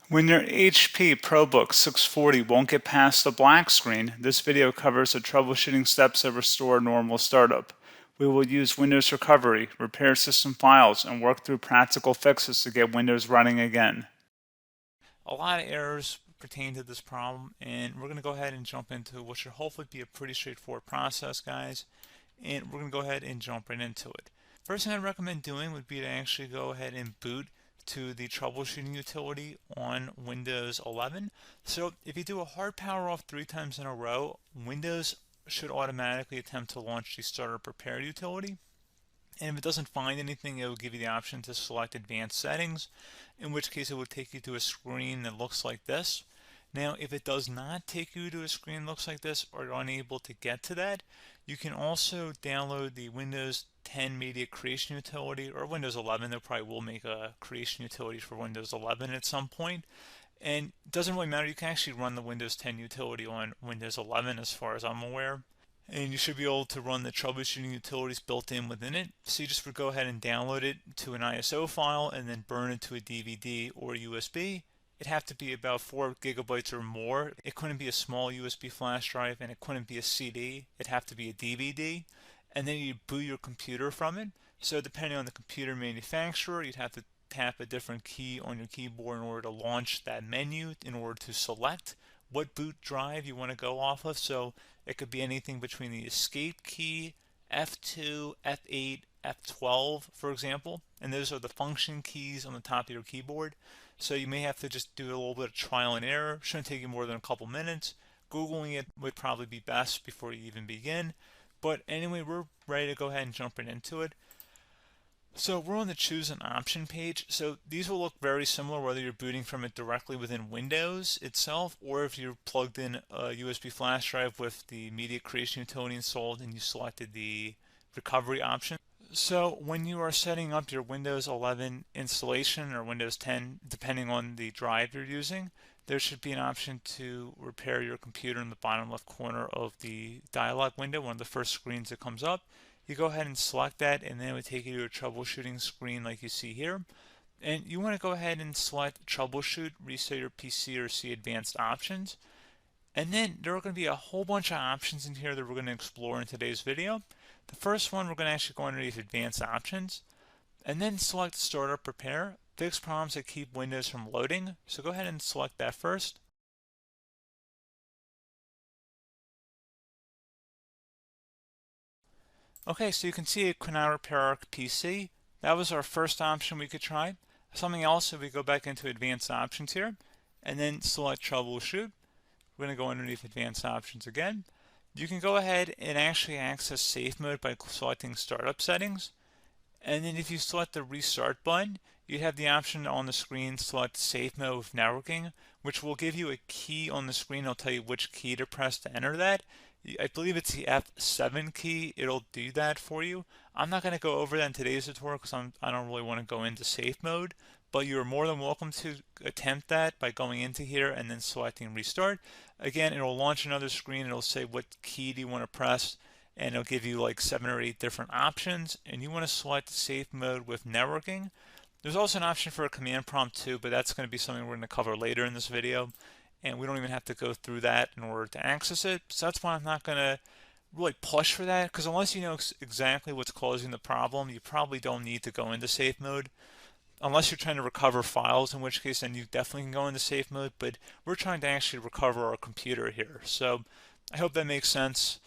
When your HP ProBook 640 won't get past the black screen, this video covers the troubleshooting steps that restore normal startup. We will use Windows Recovery, repair system files, and work through practical fixes to get Windows running again. A lot of errors pertain to this problem, and we're going to go ahead and jump into what should hopefully be a pretty straightforward process, guys. And we're going to go ahead and jump right into it. First thing I'd recommend doing would be to actually go ahead and boot to the troubleshooting utility on Windows 11. So if you do a hard power off 3 times in a row, Windows should automatically attempt to launch the startup repair utility. And if it doesn't find anything, it will give you the option to select advanced settings, in which case it will take you to a screen that looks like this. Now, if it does not take you to a screen that looks like this, or you're unable to get to that, you can also download the Windows 10 Media Creation Utility, or Windows 11. They probably will make a creation utility for Windows 11 at some point. And it doesn't really matter, you can actually run the Windows 10 utility on Windows 11 as far as I'm aware. And you should be able to run the troubleshooting utilities built in within it. So you just would go ahead and download it to an ISO file and then burn it to a DVD or USB. It'd have to be about 4 gigabytes or more. It couldn't be a small USB flash drive, and it couldn't be a CD. It'd have to be a DVD. And then you boot your computer from it. So depending on the computer manufacturer, you'd have to tap a different key on your keyboard in order to launch that menu, in order to select what boot drive you want to go off of. So it could be anything between the escape key, F2, F8, F12, for example. And those are the function keys on the top of your keyboard. So you may have to just do a little bit of trial and error. Shouldn't take you more than a couple minutes. Googling it would probably be best before you even begin. But anyway, we're ready to go ahead and jump right into it. So we're on the choose an option page. So these will look very similar whether you're booting from it directly within Windows itself, or if you're plugged in a USB flash drive with the media creation utility installed and you selected the recovery option. So when you are setting up your Windows 11 installation or Windows 10, depending on the drive you're using, there should be an option to repair your computer in the bottom left corner of the dialog window, one of the first screens that comes up. You go ahead and select that, and then it would take you to a troubleshooting screen like you see here. And you want to go ahead and select troubleshoot, reset your PC, or see advanced options. And then there are going to be a whole bunch of options in here that we're going to explore in today's video. The first one, we're going to actually go underneath advanced options, and then select startup repair, fix problems that keep Windows from loading. So go ahead and select that first. Okay, so you can see it could not repair our PC. That was our first option we could try. Something else, if we go back into advanced options here, and then select troubleshoot, we're going to go underneath advanced options again. You can go ahead and actually access safe mode by selecting startup settings. And then if you select the restart button, you have the option on the screen, select safe mode with networking, which will give you a key on the screen. It'll tell you which key to press to enter that. I believe it's the F7 key. It'll do that for you. I'm not going to go over that in today's tutorial because I don't really want to go into safe mode, but you're more than welcome to attempt that by going into here and then selecting restart. Again, it'll launch another screen. It'll say what key do you want to press, and it'll give you like 7 or 8 different options, and you want to select safe mode with networking. There's also an option for a command prompt too, but that's going to be something we're going to cover later in this video, and we don't even have to go through that in order to access it. So that's why I'm not going to really push for that, because unless you know exactly what's causing the problem, you probably don't need to go into safe mode. Unless you're trying to recover files, in which case then you definitely can go into safe mode, but we're trying to actually recover our computer here. So I hope that makes sense.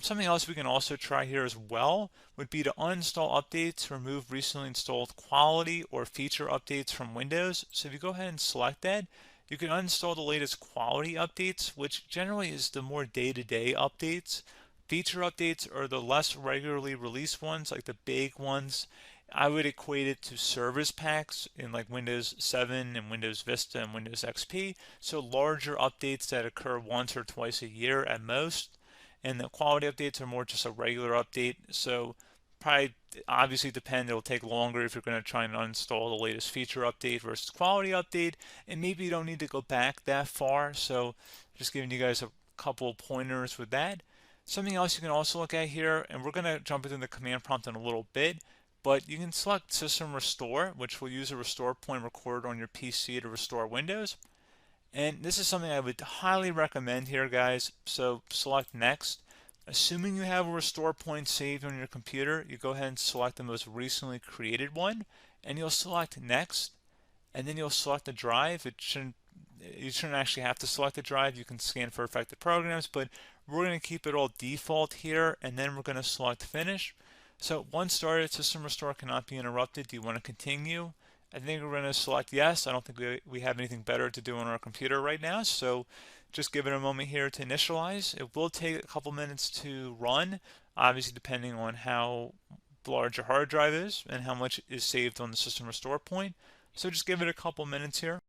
Something else we can also try here as well would be to uninstall updates, remove recently installed quality or feature updates from Windows. So if you go ahead and select that, you can uninstall the latest quality updates, which generally is the more day-to-day updates. Feature updates are the less regularly released ones, like the big ones. I would equate it to service packs in like Windows 7 and Windows Vista and Windows XP. So larger updates that occur once or twice a year at most. And the quality updates are more just a regular update. So probably obviously depend, it'll take longer if you're going to try and uninstall the latest feature update versus quality update. And maybe you don't need to go back that far. So just giving you guys a couple of pointers with that. Something else you can also look at here, and we're going to jump into the command prompt in a little bit, But you can select System Restore, which will use a restore point recorded on your PC to restore Windows. And this is something I would highly recommend here, guys. So select Next. Assuming you have a restore point saved on your computer, you go ahead and select the most recently created one, and you'll select Next, and then you'll select the drive. You shouldn't actually have to select the drive. You can scan for affected programs, but we're going to keep it all default here, and then we're going to select Finish. So once started, System Restore cannot be interrupted. Do you want to continue? I think we're going to select yes. I don't think we have anything better to do on our computer right now, so just give it a moment here to initialize. It will take a couple minutes to run, obviously depending on how large your hard drive is and how much is saved on the System Restore point. So just give it a couple minutes here.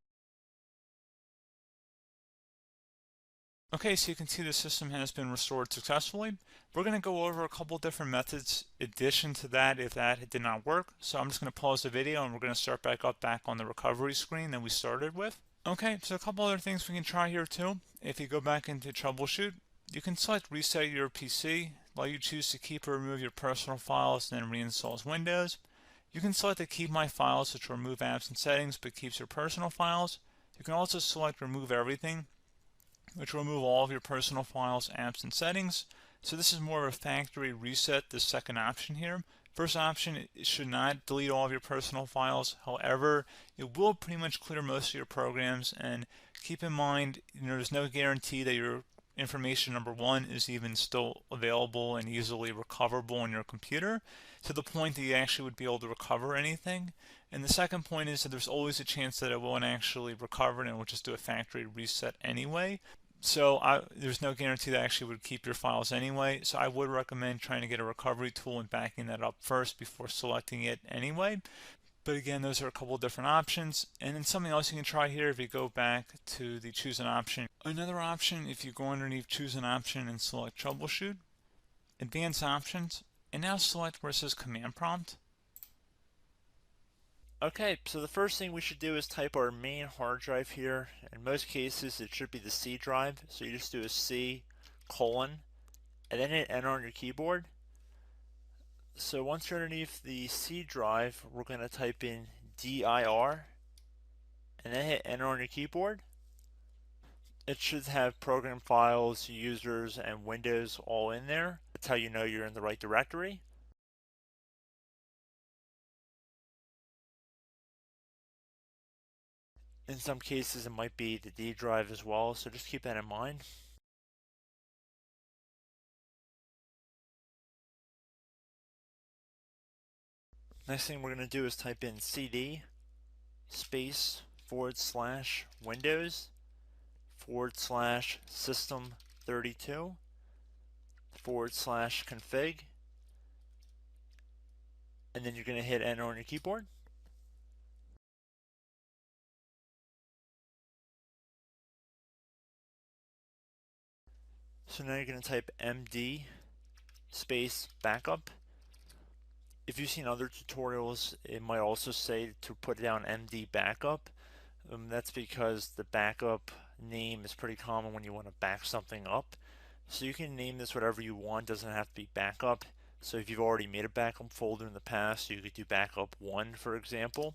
Okay, so you can see the system has been restored successfully. We're going to go over a couple different methods in addition to that if that did not work. So I'm just going to pause the video and we're going to start back on the recovery screen that we started with. Okay, so a couple other things we can try here too. If you go back into troubleshoot, you can select reset your PC, while you choose to keep or remove your personal files and then reinstalls Windows. You can select to keep my files, which will remove apps and settings but keeps your personal files. You can also select remove everything, which will remove all of your personal files, apps, and settings. So this is more of a factory reset, the second option here. First option, it should not delete all of your personal files. However, it will pretty much clear most of your programs, and keep in mind, there's no guarantee that your information, number one, is even still available and easily recoverable on your computer to the point that you actually would be able to recover anything. And the second point is that there's always a chance that it won't actually recover and it will just do a factory reset anyway. So there's no guarantee that actually would keep your files anyway. So I would recommend trying to get a recovery tool and backing that up first before selecting it anyway. But again, those are a couple different options. And then something else you can try here if you go back to the choose an option. Another option, if you go underneath choose an option and select troubleshoot, advanced options, and now select where it says command prompt. Okay, so the first thing we should do is type our main hard drive here. In most cases, it should be the C drive. So you just do a C colon and then hit enter on your keyboard. So once you're underneath the C drive, we're going to type in dir and then hit enter on your keyboard. It should have program files, users, and Windows all in there. That's how you know you're in the right directory. In some cases, it might be the D drive as well, so just keep that in mind. Next thing we're going to do is type in cd space / Windows / system 32 / config, and then you're going to hit enter on your keyboard. So now you're going to type md space backup. If you've seen other tutorials, it might also say to put down md backup. That's because the backup name is pretty common when you want to back something up. So you can name this whatever you want, doesn't have to be backup. So if you've already made a backup folder in the past, you could do backup 1, for example.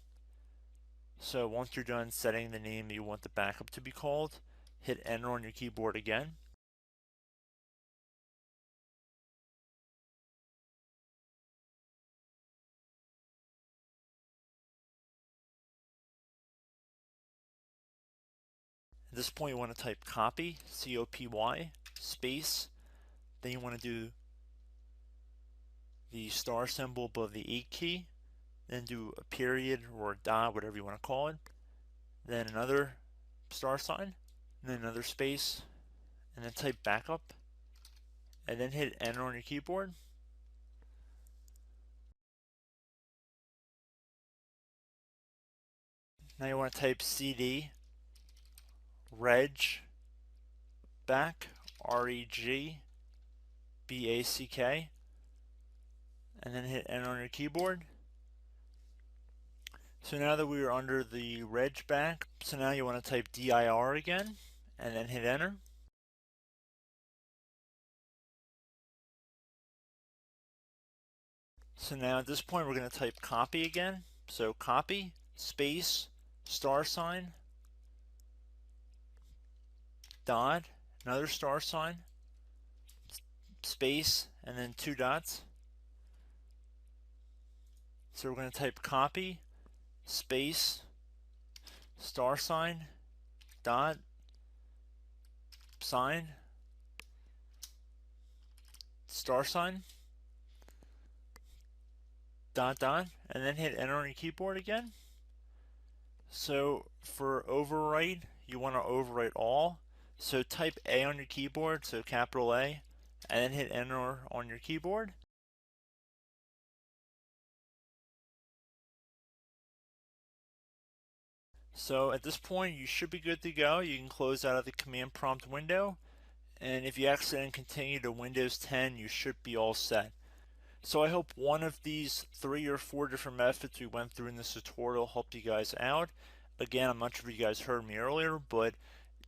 So once you're done setting the name you want the backup to be called, hit enter on your keyboard again. At this point you want to type copy, C-O-P-Y, space, then you want to do the star symbol above the 8 key, then do a period or a dot, whatever you want to call it, then another star sign, and then another space, and then type backup, and then hit enter on your keyboard. Now you want to type cd reg back, R-E-G-B-A-C-K, and then hit enter on your keyboard. So now that we are under the reg back, so now you want to type dir again, and then hit enter. So now at this point we're going to type copy again. So copy, space, $, dot, another $, space, and then 2 dots. So we're going to type copy, space, $, dot, sign, $, dot, dot, and then hit enter on your keyboard again. So for overwrite, you want to overwrite all. So type A on your keyboard, so capital A, and then hit enter on your keyboard. So at this point, you should be good to go. You can close out of the command prompt window, and if you accidentally continue to Windows 10, you should be all set. So I hope one of these 3 or 4 different methods we went through in this tutorial helped you guys out. Again, I'm not sure if you guys heard me earlier, but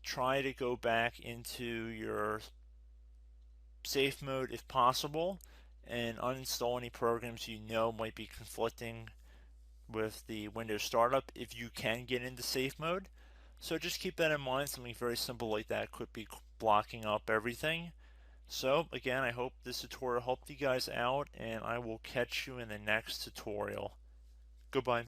try to go back into your safe mode if possible and uninstall any programs you know might be conflicting with the Windows startup if you can get into safe mode. So just keep that in mind. Something very simple like that could be blocking up everything. So again, I hope this tutorial helped you guys out, and I will catch you in the next tutorial. Goodbye.